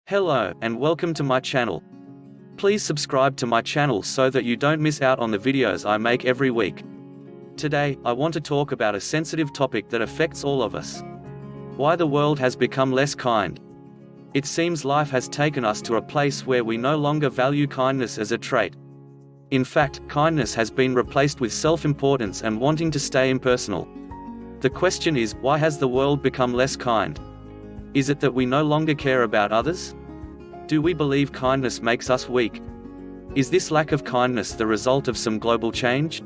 Hello, and welcome to my channel. Please subscribe to my channel so that you don't miss out on the videos I make every week. Today, I want to talk about a sensitive topic that affects all of us. Why the world has become less kind. It seems life has taken us to a place where we no longer value kindness as a trait. In fact, kindness has been replaced with self-importance and wanting to stay impersonal. The question is, why has the world become less kind? Is it that we no longer care about others? Do we believe kindness makes us weak? Is this lack of kindness the result of some global change?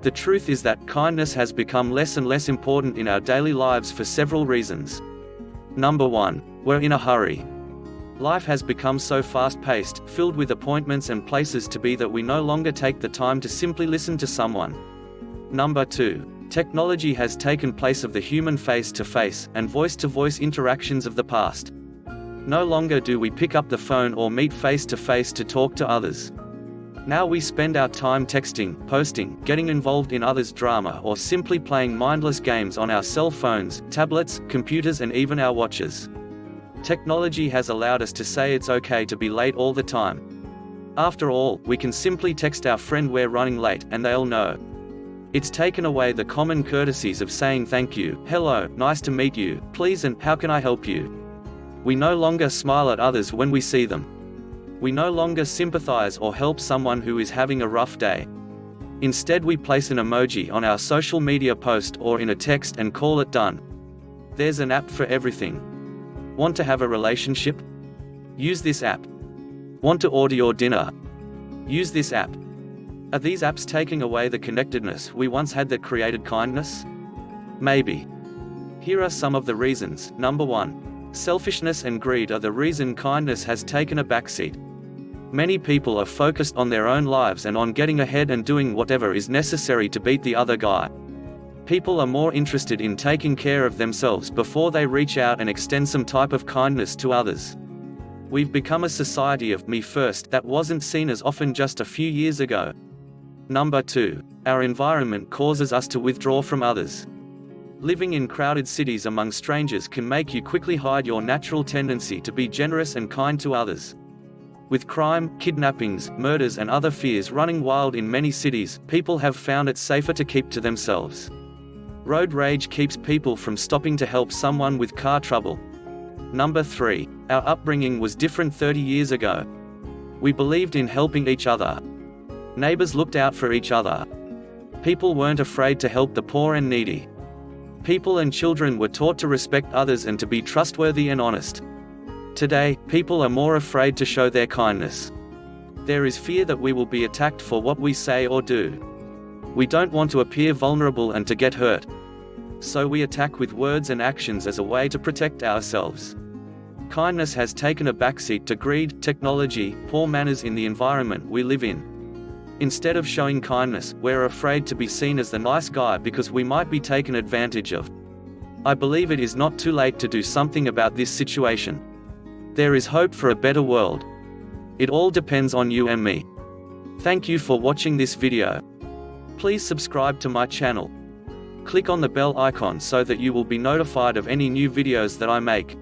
The truth is that kindness has become less and less important in our daily lives for several reasons. Number 1. We're in a hurry. Life has become so fast-paced, filled with appointments and places to be that we no longer take the time to simply listen to someone. Number 2. Technology has taken place of the human face-to-face and voice-to-voice interactions of the past. No longer do we pick up the phone or meet face-to-face to talk to others. Now we spend our time texting, posting, getting involved in others' drama, or simply playing mindless games on our cell phones, tablets, computers, and even our watches. Technology has allowed us to say it's okay to be late all the time. After all, we can simply text our friend we're running late, and they'll know. It's taken away the common courtesies of saying thank you, hello, nice to meet you, please, and how can I help you? We no longer smile at others when we see them. We no longer sympathize or help someone who is having a rough day. Instead, we place an emoji on our social media post or in a text and call it done. There's an app for everything. Want to have a relationship? Use this app. Want to order your dinner? Use this app. Are these apps taking away the connectedness we once had that created kindness? Maybe. Here are some of the reasons. Number 1. Selfishness and greed are the reason kindness has taken a backseat. Many people are focused on their own lives and on getting ahead and doing whatever is necessary to beat the other guy. People are more interested in taking care of themselves before they reach out and extend some type of kindness to others. We've become a society of me first that wasn't seen as often just a few years ago. Number 2. Our environment causes us to withdraw from others. Living in crowded cities among strangers can make you quickly hide your natural tendency to be generous and kind to others. With crime, kidnappings, murders, and other fears running wild in many cities, people have found it safer to keep to themselves. Road rage keeps people from stopping to help someone with car trouble. Number 3. Our upbringing was different 30 years ago. We believed in helping each other. Neighbors looked out for each other. People weren't afraid to help the poor and needy. People and children were taught to respect others and to be trustworthy and honest. Today, people are more afraid to show their kindness. There is fear that we will be attacked for what we say or do. We don't want to appear vulnerable and to get hurt. So we attack with words and actions as a way to protect ourselves. Kindness has taken a backseat to greed, technology, poor manners in the environment we live in. Instead of showing kindness, we're afraid to be seen as the nice guy because we might be taken advantage of. I believe it is not too late to do something about this situation. There is hope for a better world. It all depends on you and me. Thank you for watching this video. Please subscribe to my channel. Click on the bell icon so that you will be notified of any new videos that I make.